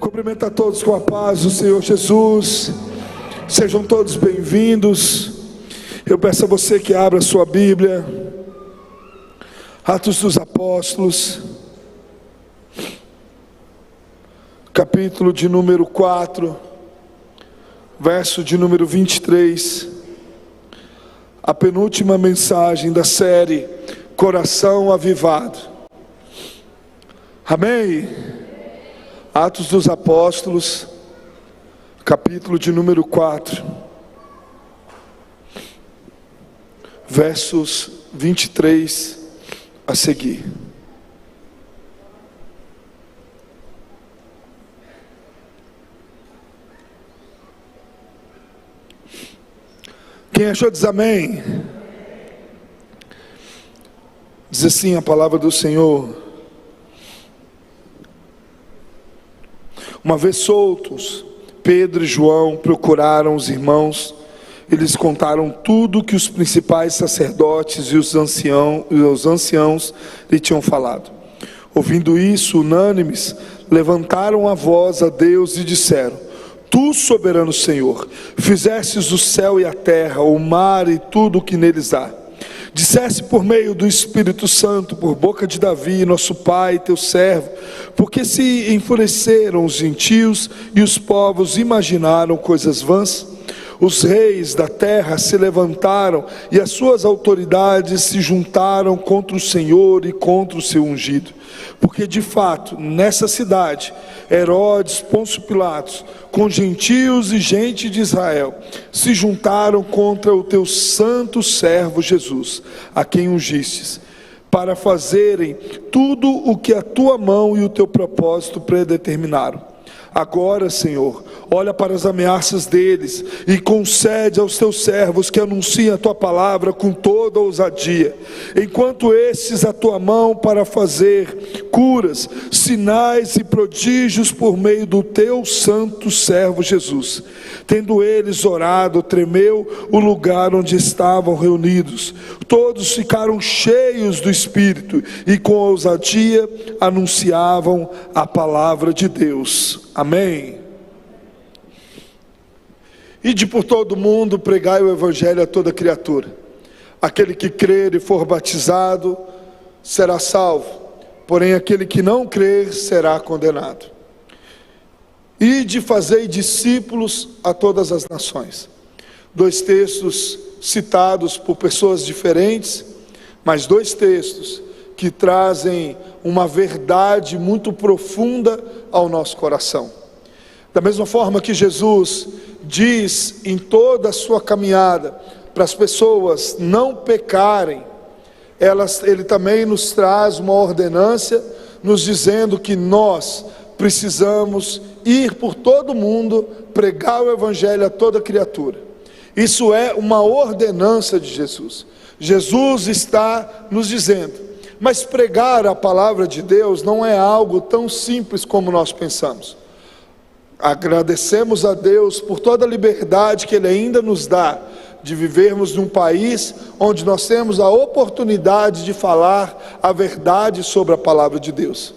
Cumprimento a todos com a paz do Senhor Jesus. Sejam todos bem-vindos. Eu peço a você que abra a sua Bíblia, Atos dos Apóstolos, capítulo de número 4, verso de número 23, a penúltima mensagem da série Coração Avivado. Amém? Atos dos Apóstolos, capítulo de número 4, versos 23 a seguir. Quem achou diz amém. Diz assim a palavra do Senhor: uma vez soltos, Pedro e João procuraram os irmãos. Eles contaram tudo que os principais sacerdotes e os anciãos lhe tinham falado. Ouvindo isso, unânimes, levantaram a voz a Deus e disseram: Tu, soberano Senhor, fizestes o céu e a terra, o mar e tudo o que neles há. Disseste por meio do Espírito Santo, por boca de Davi, nosso pai, teu servo, porque se enfureceram os gentios e os povos imaginaram coisas vãs. Os reis da terra se levantaram e as suas autoridades se juntaram contra o Senhor e contra o seu ungido. Porque de fato, nessa cidade, Herodes, Pôncio Pilatos, com gentios e gente de Israel, se juntaram contra o teu santo servo Jesus, a quem ungistes, para fazerem tudo o que a tua mão e o teu propósito predeterminaram. Agora, Senhor, olha para as ameaças deles e concede aos teus servos que anunciem a tua palavra com toda ousadia, enquanto estes a tua mão para fazer curas, sinais e prodígios por meio do teu santo servo Jesus. Tendo eles orado, tremeu o lugar onde estavam reunidos. Todos ficaram cheios do Espírito e com ousadia anunciavam a palavra de Deus. Amém. Ide por todo o mundo, pregai o evangelho a toda criatura. Aquele que crer e for batizado será salvo, porém aquele que não crer será condenado. Ide, fazei discípulos a todas as nações. Dois textos citados por pessoas diferentes, mas dois textos que trazem uma verdade muito profunda ao nosso coração. Da mesma forma que Jesus diz em toda a sua caminhada para as pessoas não pecarem, ele também nos traz uma ordenância, nos dizendo que nós precisamos ir por todo o mundo, pregar o evangelho a toda criatura. Isso é uma ordenança de Jesus. Jesus está nos dizendo, mas pregar a palavra de Deus não é algo tão simples como nós pensamos. Agradecemos a Deus por toda a liberdade que Ele ainda nos dá, de vivermos num país onde nós temos a oportunidade de falar a verdade sobre a palavra de Deus.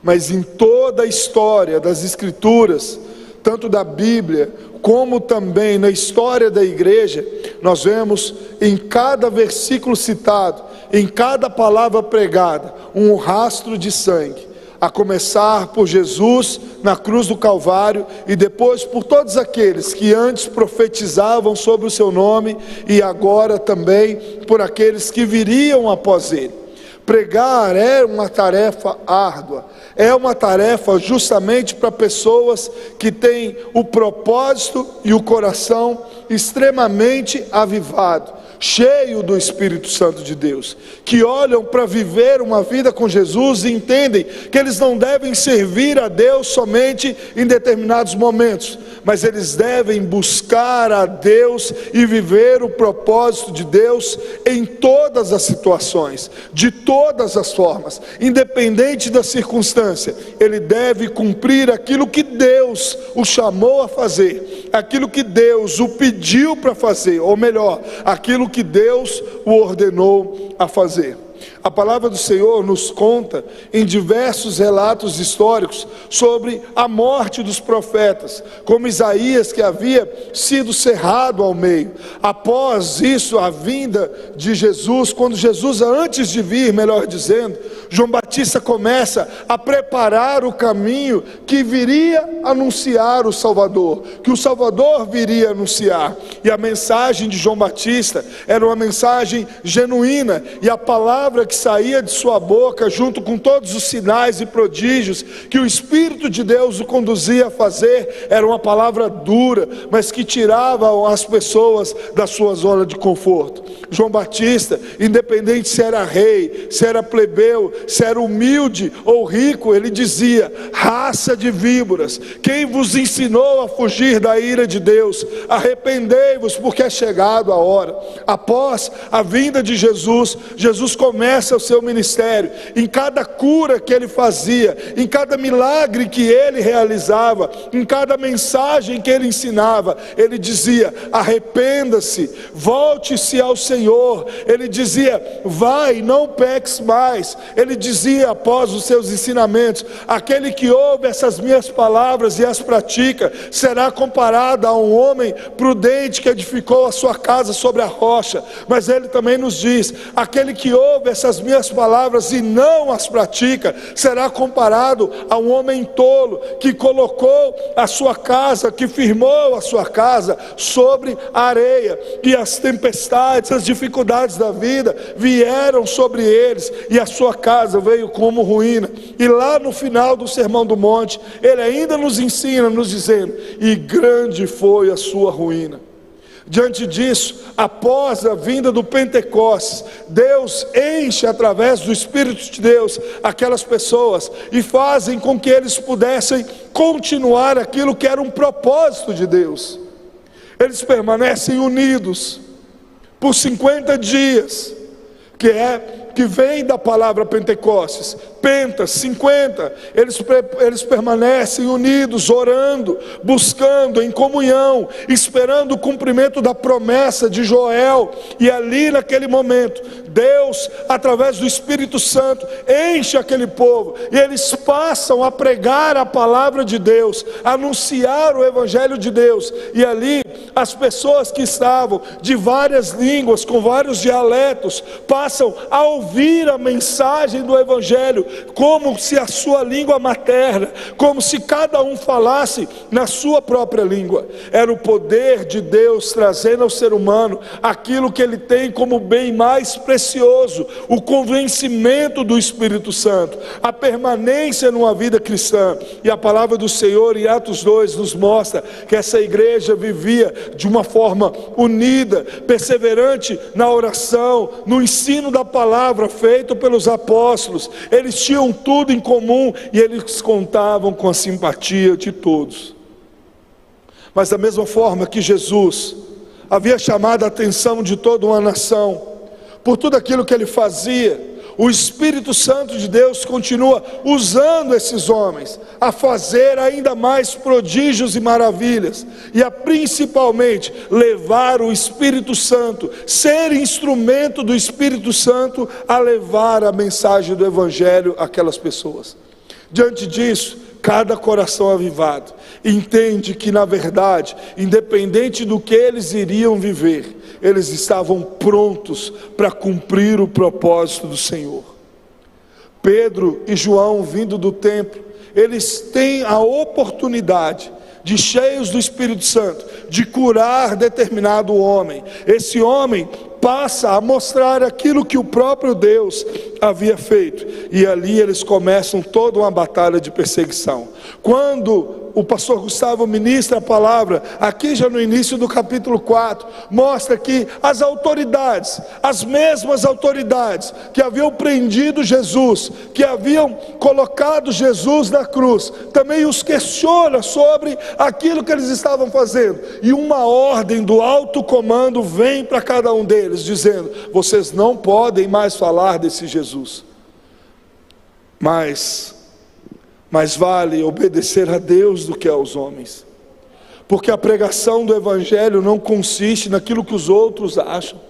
Mas em toda a história das Escrituras, tanto da Bíblia, como também na história da igreja, nós vemos em cada versículo citado, em cada palavra pregada, um rastro de sangue, a começar por Jesus na cruz do Calvário, e depois por todos aqueles que antes profetizavam sobre o seu nome, e agora também por aqueles que viriam após ele. Pregar é uma tarefa árdua, é uma tarefa justamente para pessoas que têm o propósito e o coração extremamente avivado, cheio do Espírito Santo de Deus, que olham para viver uma vida com Jesus e entendem que eles não devem servir a Deus somente em determinados momentos, mas eles devem buscar a Deus e viver o propósito de Deus em todas as situações, de todas as formas, independente da circunstância. Ele deve cumprir aquilo que Deus o chamou a fazer, aquilo que Deus o pediu para fazer, ou melhor, aquilo que Deus o ordenou a fazer. A palavra do Senhor nos conta em diversos relatos históricos sobre a morte dos profetas, como Isaías, que havia sido cerrado ao meio. Após isso, a vinda de Jesus, quando Jesus, antes de vir, melhor dizendo, João Batista começa a preparar o caminho que viria anunciar o Salvador, que o Salvador viria anunciar. E a mensagem de João Batista era uma mensagem genuína, e a palavra que saía de sua boca, junto com todos os sinais e prodígios que o Espírito de Deus o conduzia a fazer, era uma palavra dura, mas que tirava as pessoas da sua zona de conforto. João Batista, independente se era rei, se era plebeu, se era humilde ou rico, ele dizia: raça de víboras, quem vos ensinou a fugir da ira de Deus? Arrependei-vos, porque é chegado a hora. Após a vinda de Jesus, Jesus começa o seu ministério. Em cada cura que ele fazia, em cada milagre que ele realizava, em cada mensagem que ele ensinava, ele dizia: arrependa-se, volte-se ao Senhor. Ele dizia: vai, não peques mais. Ele dizia, após os seus ensinamentos: aquele que ouve essas minhas palavras e as pratica, será comparado a um homem prudente que edificou a sua casa sobre a rocha. Mas ele também nos diz: aquele que ouve essas minhas palavras e não as pratica, será comparado a um homem tolo que colocou a sua casa, que firmou a sua casa sobre a areia, e as tempestades, as dificuldades da vida vieram sobre eles, e a sua casa veio como ruína. E lá no final do Sermão do Monte, ele ainda nos ensina, nos dizendo: e grande foi a sua ruína. Diante disso, após a vinda do Pentecostes, Deus enche através do Espírito de Deus aquelas pessoas e fazem com que eles pudessem continuar aquilo que era um propósito de Deus. Eles permanecem unidos por 50 dias, que vem da palavra Pentecostes, Pentas, 50, eles permanecem unidos, orando, buscando em comunhão, esperando o cumprimento da promessa de Joel. E ali naquele momento, Deus, através do Espírito Santo, enche aquele povo, e eles passam a pregar a palavra de Deus, anunciar o Evangelho de Deus. E ali as pessoas que estavam de várias línguas, com vários dialetos, passam a ouvir a mensagem do Evangelho, como se a sua língua materna, como se cada um falasse na sua própria língua. Era o poder de Deus trazendo ao ser humano aquilo que ele tem como bem mais precioso: o convencimento do Espírito Santo, a permanência numa vida cristã. E a palavra do Senhor em Atos 2 nos mostra que essa igreja vivia de uma forma unida, perseverante na oração, no ensino da palavra feito pelos apóstolos. Eles tinham tudo em comum e eles contavam com a simpatia de todos. Mas da mesma forma que Jesus havia chamado a atenção de toda uma nação por tudo aquilo que ele fazia, o Espírito Santo de Deus continua usando esses homens a fazer ainda mais prodígios e maravilhas, e a principalmente levar o Espírito Santo, ser instrumento do Espírito Santo a levar a mensagem do Evangelho àquelas pessoas. Diante disso, cada coração avivado entende que, na verdade, independente do que eles iriam viver, eles estavam prontos para cumprir o propósito do Senhor. Pedro e João, vindo do templo, eles têm a oportunidade de, cheios do Espírito Santo, de curar determinado homem. Esse homem passa a mostrar aquilo que o próprio Deus havia feito, e ali eles começam toda uma batalha de perseguição. Quando o pastor Gustavo ministra a palavra, aqui já no início do capítulo 4, mostra que as autoridades, as mesmas autoridades que haviam prendido Jesus, que haviam colocado Jesus na cruz, também os questiona sobre aquilo que eles estavam fazendo, e uma ordem do alto comando vem para cada um deles, dizendo: vocês não podem mais falar desse Jesus, mais vale obedecer a Deus do que aos homens, porque a pregação do Evangelho não consiste naquilo que os outros acham.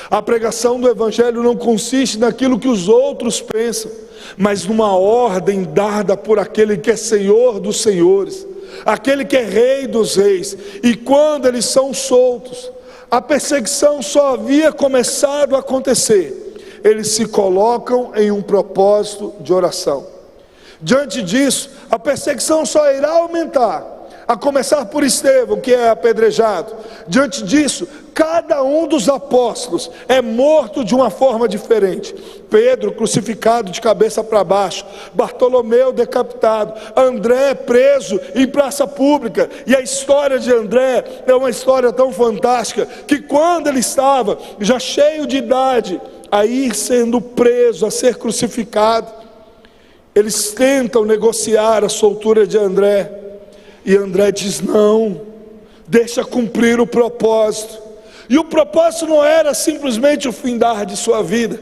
A pregação do Evangelho não consiste naquilo que os outros pensam, mas numa ordem dada por aquele que é Senhor dos senhores, aquele que é Rei dos reis. E quando eles são soltos, a perseguição só havia começado a acontecer. Eles se colocam em um propósito de oração. Diante disso, a perseguição só irá aumentar, a começar por Estevão, que é apedrejado. Diante disso, cada um dos apóstolos é morto de uma forma diferente. Pedro crucificado de cabeça para baixo, Bartolomeu decapitado, André preso em praça pública. E a história de André é uma história tão fantástica, que quando ele estava já cheio de idade, a ir sendo preso, a ser crucificado, eles tentam negociar a soltura de André, e André diz: não, deixa cumprir o propósito. E o propósito não era simplesmente o findar de sua vida,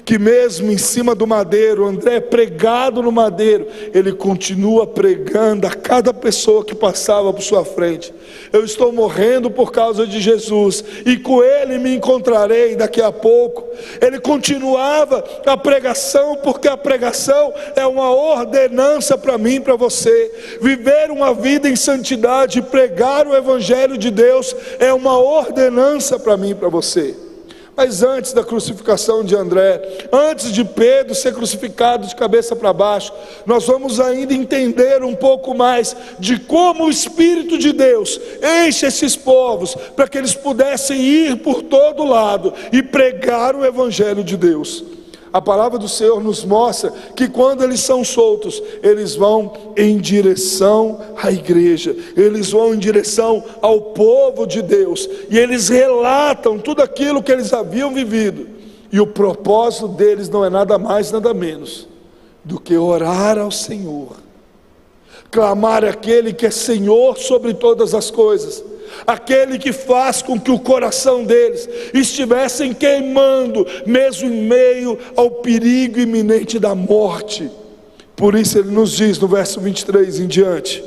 que mesmo em cima do madeiro, André pregado no madeiro, ele continua pregando a cada pessoa que passava por sua frente: eu estou morrendo por causa de Jesus, e com ele me encontrarei daqui a pouco. Ele continuava a pregação, porque a pregação é uma ordenança para mim e para você. Viver uma vida em santidade, pregar o Evangelho de Deus, é uma ordenança para mim e para você. Mas antes da crucificação de André, antes de Pedro ser crucificado de cabeça para baixo, nós vamos ainda entender um pouco mais de como o Espírito de Deus enche esses povos, para que eles pudessem ir por todo lado e pregar o Evangelho de Deus. A palavra do Senhor nos mostra que quando eles são soltos, eles vão em direção à igreja, eles vão em direção ao povo de Deus, e eles relatam tudo aquilo que eles haviam vivido. E o propósito deles não é nada mais, nada menos do que orar ao Senhor, clamar àquele que é Senhor sobre todas as coisas, aquele que faz com que o coração deles estivessem queimando, mesmo em meio ao perigo iminente da morte. Por isso ele nos diz no verso 23 em diante: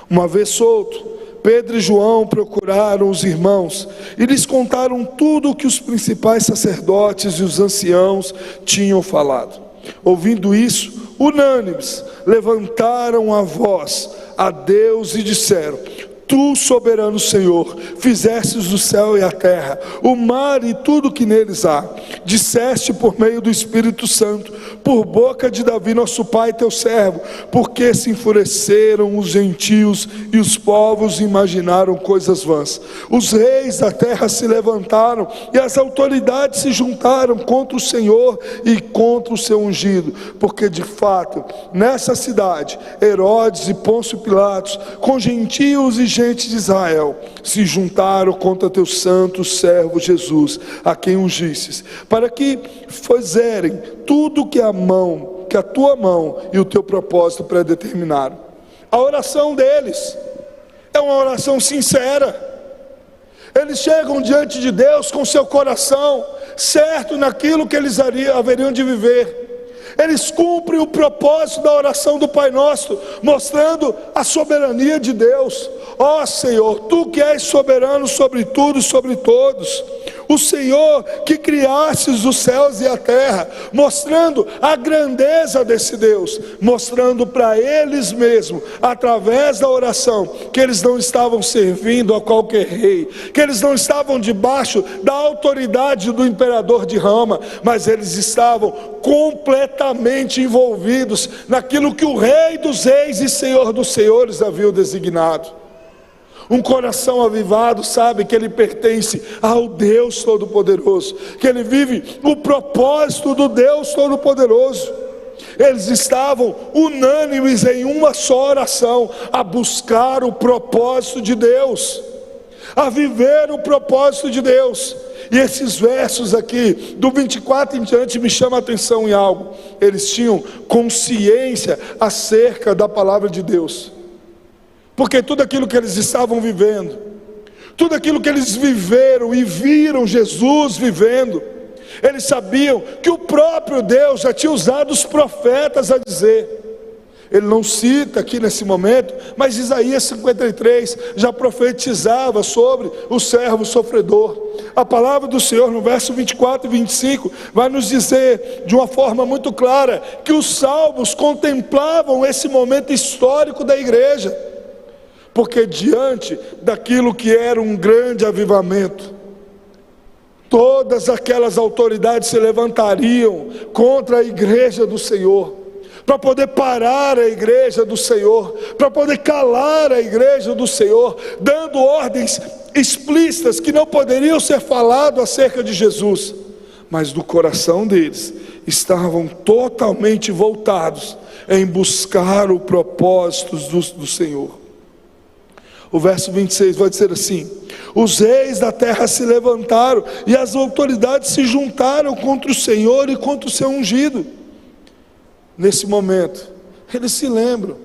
uma vez solto, Pedro e João procuraram os irmãos e lhes contaram tudo o que os principais sacerdotes e os anciãos tinham falado. Ouvindo isso, unânimes, levantaram a voz a Deus e disseram: Tu, soberano Senhor, fizestes o céu e a terra, o mar e tudo que neles há. Disseste por meio do Espírito Santo, por boca de Davi nosso pai, teu servo, porque se enfureceram os gentios e os povos imaginaram coisas vãs. Os reis da terra se levantaram e as autoridades se juntaram contra o Senhor e contra o seu ungido, porque de fato nessa cidade Herodes e Pôncio Pilatos, com gentios e gente de Israel, se juntaram contra teu santo servo Jesus, a quem ungistes, para que fizerem tudo que a tua mão e o teu propósito predeterminaram. A oração deles é uma oração sincera. Eles chegam diante de Deus com seu coração certo naquilo que eles haveriam de viver. Eles cumprem o propósito da oração do Pai Nosso, mostrando a soberania de Deus. Ó Senhor, Tu que és soberano sobre tudo e sobre todos, o Senhor que criastes os céus e a terra, mostrando a grandeza desse Deus, mostrando para eles mesmos, através da oração, que eles não estavam servindo a qualquer rei, que eles não estavam debaixo da autoridade do imperador de Roma, mas eles estavam completamente envolvidos naquilo que o Rei dos Reis e Senhor dos Senhores havia designado. Um coração avivado sabe que ele pertence ao Deus Todo-Poderoso, que ele vive o propósito do Deus Todo-Poderoso. Eles estavam unânimes em uma só oração, a buscar o propósito de Deus, a viver o propósito de Deus. E esses versos aqui, do 24 em diante, me chamam a atenção em algo. Eles tinham consciência acerca da palavra de Deus, porque tudo aquilo que eles estavam vivendo, tudo aquilo que eles viveram e viram Jesus vivendo, eles sabiam que o próprio Deus já tinha usado os profetas a dizer. ele não cita aqui nesse momento, mas Isaías 53 já profetizava sobre o servo sofredor. A palavra do Senhor no verso 24 e 25 vai nos dizer de uma forma muito clara que os salmos contemplavam esse momento histórico da igreja, porque diante daquilo que era um grande avivamento, todas aquelas autoridades se levantariam contra a igreja do Senhor, para poder parar a igreja do Senhor, para poder calar a igreja do Senhor, dando ordens explícitas que não poderiam ser falado acerca de Jesus, mas do coração deles estavam totalmente voltados em buscar o propósito do Senhor. O verso 26 vai dizer assim: os reis da terra se levantaram e as autoridades se juntaram contra o Senhor e contra o seu ungido. Nesse momento, eles se lembram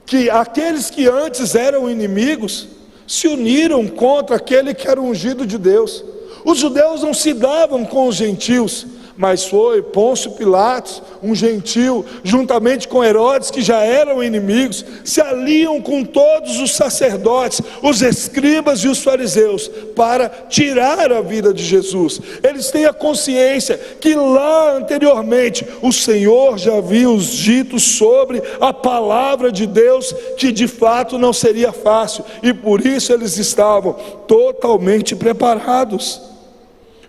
que aqueles que antes eram inimigos se uniram contra aquele que era ungido de Deus. Os judeus não se davam com os gentios, mas foi Pôncio Pilatos, um gentil, juntamente com Herodes, que já eram inimigos, se aliam com todos os sacerdotes, os escribas e os fariseus, para tirar a vida de Jesus. Eles têm a consciência que lá anteriormente o Senhor já havia os dito sobre a palavra de Deus, que de fato não seria fácil, e por isso eles estavam totalmente preparados.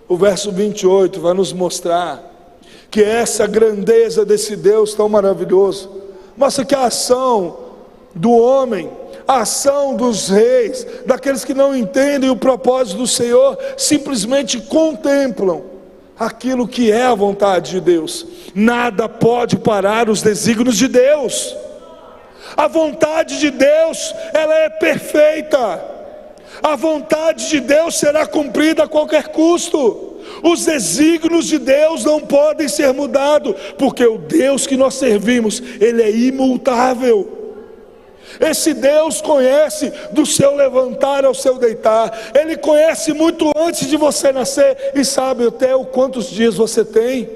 O verso 28 vai nos mostrar que essa grandeza desse Deus tão maravilhoso mostra que a ação do homem, a ação dos reis, daqueles que não entendem o propósito do Senhor, simplesmente contemplam aquilo que é a vontade de Deus. Nada pode parar os desígnios de Deus. A vontade de Deus, ela é perfeita. A vontade de Deus será cumprida a qualquer custo. Os desígnios de Deus não podem ser mudados, porque o Deus que nós servimos, Ele é imutável. Esse Deus conhece do seu levantar ao seu deitar. Ele conhece muito antes de você nascer e sabe até o quantos dias você tem.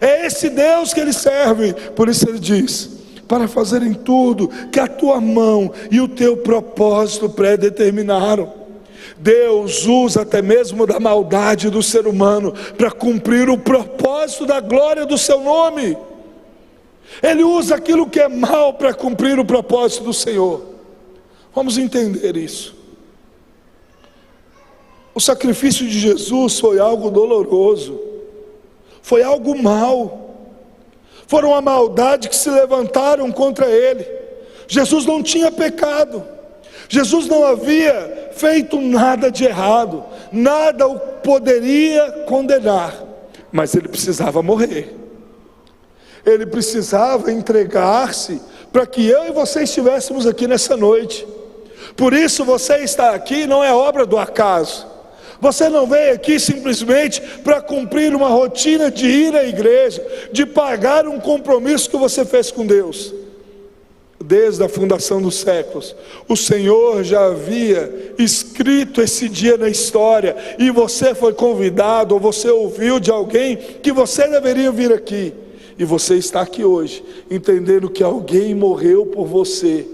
É esse Deus que Ele serve. Por isso Ele diz: para fazerem tudo que a tua mão e o teu propósito predeterminaram. Deus usa até mesmo da maldade do ser humano para cumprir o propósito da glória do seu nome. Ele usa aquilo que é mal para cumprir o propósito do Senhor. Vamos entender isso. O sacrifício de Jesus foi algo doloroso, foi algo mal, foram a maldade que se levantaram contra Ele. Jesus não tinha pecado, Jesus não havia feito nada de errado, nada o poderia condenar, mas Ele precisava morrer. Ele precisava entregar-se para que eu e você estivéssemos aqui nessa noite. Por isso você está aqui não é obra do acaso. Você não veio aqui simplesmente para cumprir uma rotina de ir à igreja, de pagar um compromisso que você fez com Deus. Desde a fundação dos séculos, o Senhor já havia escrito esse dia na história, e você foi convidado, ou você ouviu de alguém que você deveria vir aqui. E você está aqui hoje, entendendo que alguém morreu por você,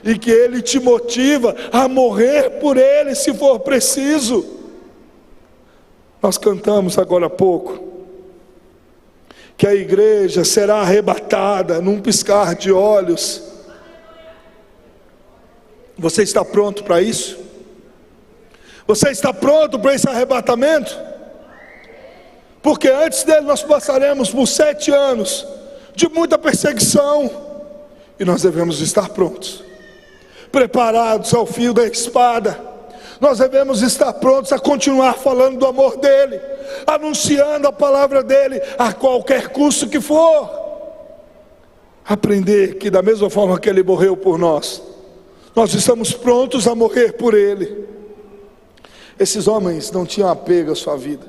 e que Ele te motiva a morrer por Ele, se for preciso. Nós cantamos agora há pouco, que a igreja será arrebatada num piscar de olhos. Você está pronto para isso? Você está pronto para esse arrebatamento? Porque antes dele nós passaremos por 7 anos de muita perseguição, e nós devemos estar prontos, preparados ao fio da espada. Nós devemos estar prontos a continuar falando do amor dele, anunciando a palavra dele a qualquer custo que for. Aprender que da mesma forma que ele morreu por nós, nós estamos prontos a morrer por ele. Esses homens não tinham apego à sua vida.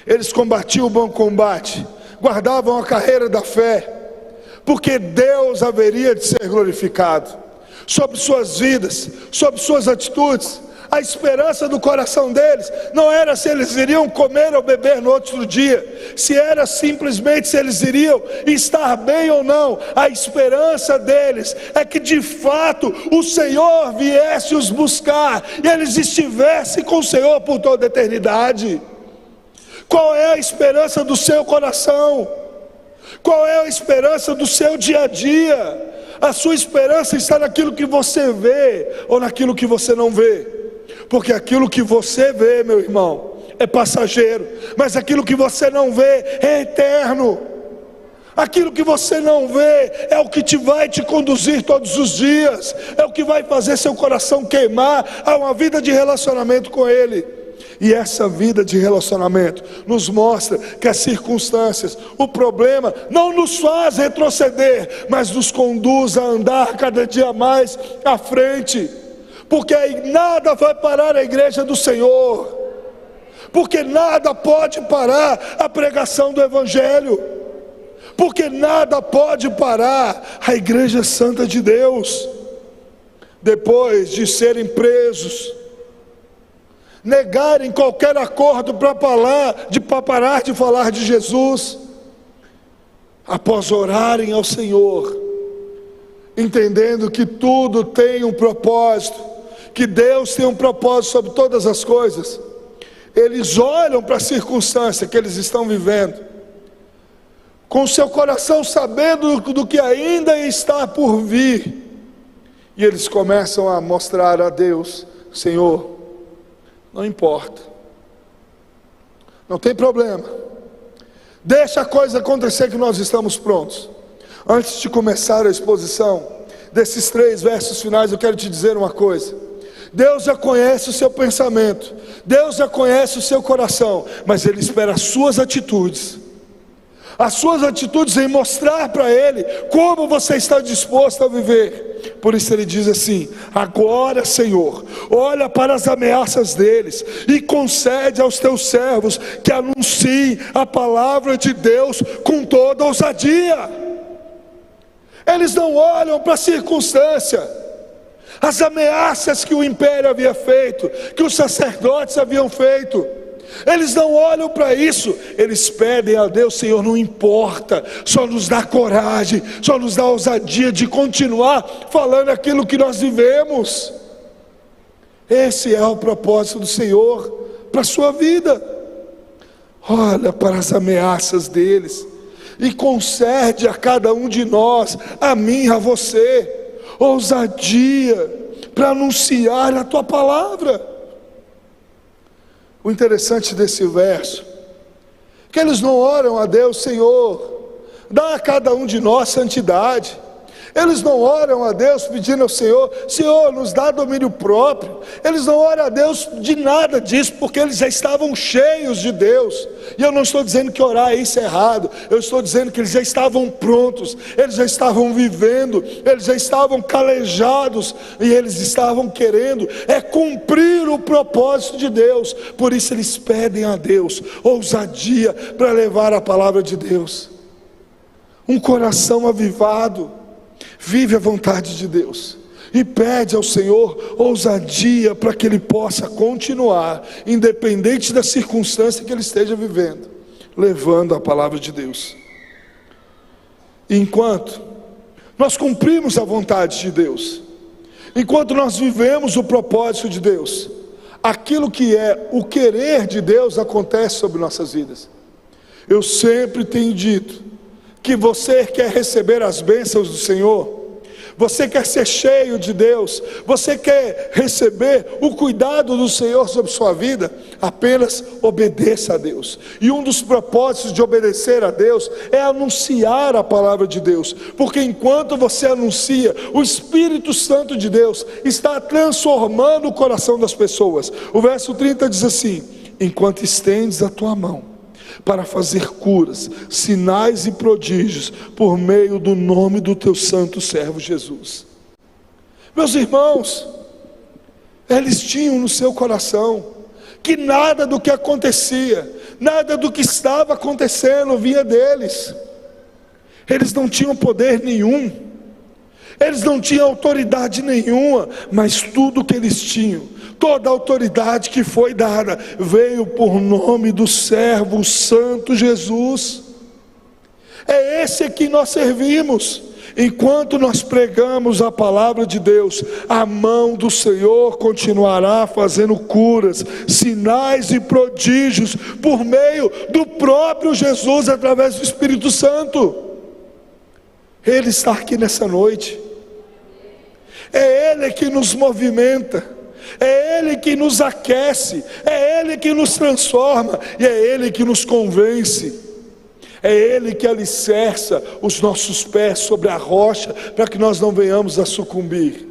Eles combatiam o bom combate, guardavam a carreira da fé, porque Deus haveria de ser glorificado sobre suas vidas, sobre suas atitudes. A esperança do coração deles não era se eles iriam comer ou beber no outro dia, se era simplesmente se eles iriam estar bem ou não. A esperança deles é que de fato o Senhor viesse os buscar e eles estivessem com o Senhor por toda a eternidade. Qual é a esperança do seu coração? Qual é a esperança do seu dia a dia? A sua esperança está naquilo que você vê ou naquilo que você não vê? Porque aquilo que você vê, meu irmão, é passageiro, mas aquilo que você não vê é eterno. Aquilo que você não vê é o que vai te conduzir todos os dias, é o que vai fazer seu coração queimar a uma vida de relacionamento com Ele. E essa vida de relacionamento nos mostra que as circunstâncias, o problema não nos faz retroceder, mas nos conduz a andar cada dia mais à frente. Porque aí nada vai parar a igreja do Senhor, porque nada pode parar a pregação do Evangelho, porque nada pode parar a igreja santa de Deus. Depois de serem presos, negarem qualquer acordo para parar de falar de Jesus, após orarem ao Senhor, entendendo que tudo tem um propósito, que Deus tem um propósito sobre todas as coisas, eles olham para a circunstância que eles estão vivendo, com seu coração sabendo do que ainda está por vir, e eles começam a mostrar a Deus: Senhor, não importa, não tem problema, deixa a coisa acontecer que nós estamos prontos. Antes de começar a exposição desses 3 versos finais, eu quero te dizer uma coisa: Deus já conhece o seu pensamento, Deus já conhece o seu coração, mas Ele espera as suas atitudes em mostrar para Ele como você está disposto a viver. Por isso Ele diz assim: agora, Senhor, olha para as ameaças deles e concede aos teus servos que anunciem a palavra de Deus com toda ousadia. Eles não olham para a circunstância, as ameaças que o império havia feito, que os sacerdotes haviam feito. Eles não olham para isso, eles pedem a Deus: Senhor, não importa, só nos dá coragem, só nos dá ousadia de continuar falando aquilo que nós vivemos. Esse é o propósito do Senhor para a sua vida. Olha para as ameaças deles e concede a cada um de nós, a mim, a você, ousadia para anunciar a tua palavra. O interessante desse verso é que eles não oram a Deus: Senhor, dá a cada um de nós santidade. Eles não oram a Deus pedindo ao Senhor: Senhor, nos dá domínio próprio. Eles não oram a Deus de nada disso, porque eles já estavam cheios de Deus. E eu não estou dizendo que orar isso é errado, eu estou dizendo que eles já estavam prontos, eles já estavam vivendo, eles já estavam calejados, e eles estavam querendo cumprir o propósito de Deus. Por isso eles pedem a Deus ousadia para levar a palavra de Deus. Um coração avivado vive a vontade de Deus e pede ao Senhor ousadia para que Ele possa continuar, independente da circunstância que ele esteja vivendo, levando a palavra de Deus. E enquanto nós cumprimos a vontade de Deus, enquanto nós vivemos o propósito de Deus, aquilo que é o querer de Deus acontece sobre nossas vidas. Eu sempre tenho dito que você quer receber as bênçãos do Senhor, você quer ser cheio de Deus, você quer receber o cuidado do Senhor sobre sua vida, apenas obedeça a Deus. E um dos propósitos de obedecer a Deus é anunciar a palavra de Deus, porque enquanto você anuncia, o Espírito Santo de Deus está transformando o coração das pessoas. O verso 30 diz assim: enquanto estendes a tua mão para fazer curas, sinais e prodígios, por meio do nome do teu santo servo Jesus. Meus irmãos, eles tinham no seu coração que nada do que acontecia, nada do que estava acontecendo vinha deles. Eles não tinham poder nenhum, eles não tinham autoridade nenhuma, mas tudo que eles tinham, Toda a autoridade que foi dada veio por nome do servo santo Jesus. É esse a quem nós servimos. Enquanto nós pregamos a palavra de Deus, a mão do Senhor continuará fazendo curas, sinais e prodígios por meio do próprio Jesus, através do Espírito Santo. Ele está aqui nessa noite. É Ele que nos movimenta, é Ele que nos aquece, é Ele que nos transforma, e é Ele que nos convence. É Ele que alicerça os nossos pés sobre a rocha, para que nós não venhamos a sucumbir.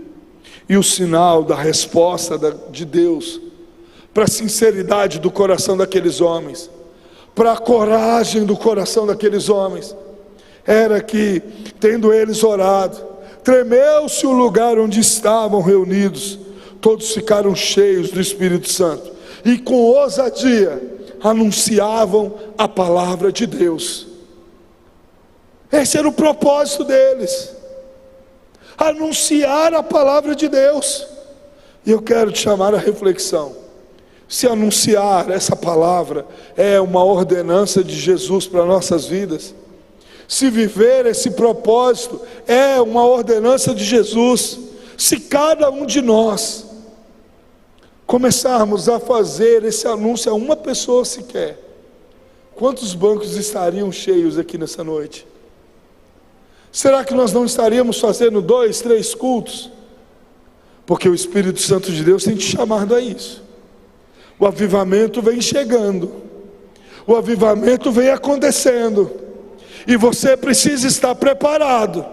E o sinal da resposta de Deus, para a sinceridade do coração daqueles homens, para a coragem do coração daqueles homens, era que, tendo eles orado, tremeu-se o lugar onde estavam reunidos, todos ficaram cheios do Espírito Santo, e com ousadia anunciavam a palavra de Deus. Esse era o propósito deles, anunciar a palavra de Deus. E eu quero te chamar à reflexão. Se anunciar essa palavra é uma ordenança de Jesus para nossas vidas, se viver esse propósito é uma ordenança de Jesus, se cada um de nós começarmos a fazer esse anúncio a uma pessoa sequer, quantos bancos estariam cheios aqui nessa noite? Será que nós não estaríamos fazendo 2, 3 cultos? Porque o Espírito Santo de Deus tem te chamado a isso. O avivamento vem chegando, o avivamento vem acontecendo, e você precisa estar preparado,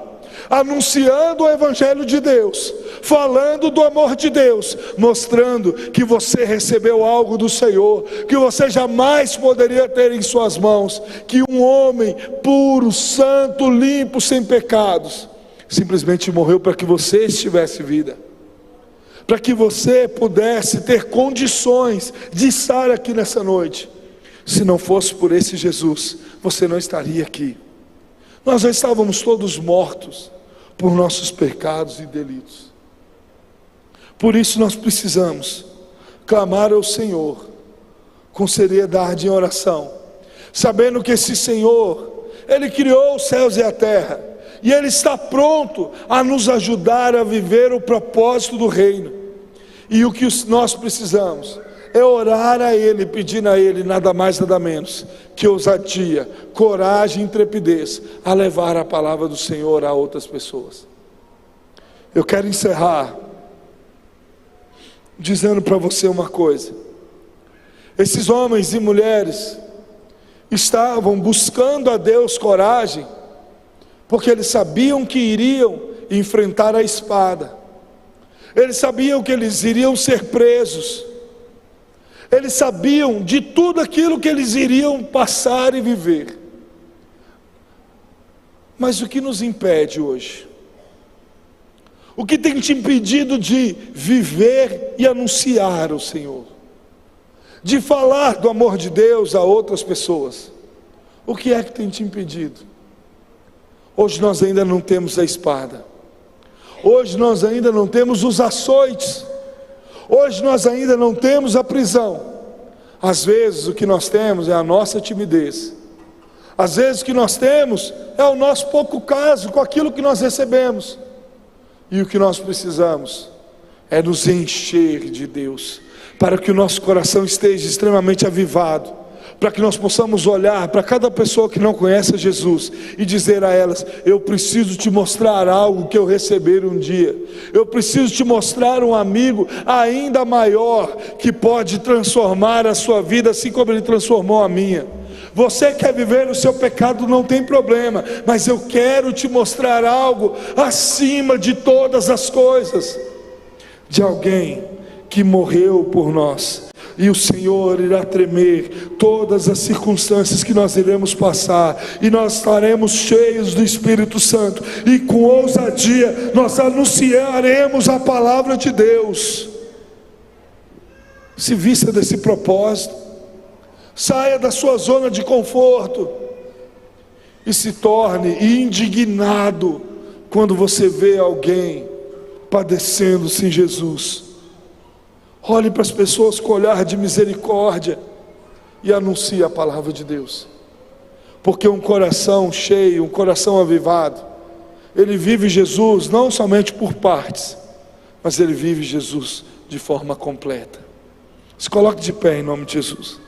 anunciando o Evangelho de Deus, falando do amor de Deus, mostrando que você recebeu algo do Senhor, que você jamais poderia ter em suas mãos, que um homem puro, santo, limpo, sem pecados, simplesmente morreu para que você tivesse vida, para que você pudesse ter condições de estar aqui nessa noite. Se não fosse por esse Jesus, você não estaria aqui. Nós já estávamos todos mortos por nossos pecados e delitos. Por isso nós precisamos clamar ao Senhor com seriedade em oração, sabendo que esse Senhor, Ele criou os céus e a terra, e Ele está pronto a nos ajudar a viver o propósito do reino. E o que nós precisamos é orar a Ele, pedir a Ele nada mais nada menos que ousadia, coragem e intrepidez a levar a palavra do Senhor a outras pessoas. Eu quero encerrar dizendo para você uma coisa. Esses homens e mulheres estavam buscando a Deus coragem, porque eles sabiam que iriam enfrentar a espada, eles sabiam que eles iriam ser presos, eles sabiam de tudo aquilo que eles iriam passar e viver. Mas o que nos impede hoje? O que tem te impedido de viver e anunciar o Senhor? De falar do amor de Deus a outras pessoas? O que é que tem te impedido? Hoje nós ainda não temos a espada. Hoje nós ainda não temos os açoites. Hoje nós ainda não temos a prisão. Às vezes o que nós temos é a nossa timidez. Às vezes o que nós temos é o nosso pouco caso com aquilo que nós recebemos. E o que nós precisamos é nos encher de Deus, para que o nosso coração esteja extremamente avivado, para que nós possamos olhar para cada pessoa que não conhece Jesus e dizer a elas: eu preciso te mostrar algo que eu receber um dia, eu preciso te mostrar um amigo ainda maior, que pode transformar a sua vida assim como ele transformou a minha. Você quer viver o seu pecado, não tem problema, mas eu quero te mostrar algo acima de todas as coisas, de alguém que morreu por nós. E o Senhor irá tremer todas as circunstâncias que nós iremos passar, e nós estaremos cheios do Espírito Santo, e com ousadia nós anunciaremos a palavra de Deus. Se vista desse propósito, saia da sua zona de conforto e se torne indignado quando você vê alguém padecendo sem Jesus. Olhe para as pessoas com olhar de misericórdia e anuncie a palavra de Deus. Porque um coração cheio, um coração avivado, ele vive Jesus não somente por partes, mas ele vive Jesus de forma completa. Se coloque de pé em nome de Jesus.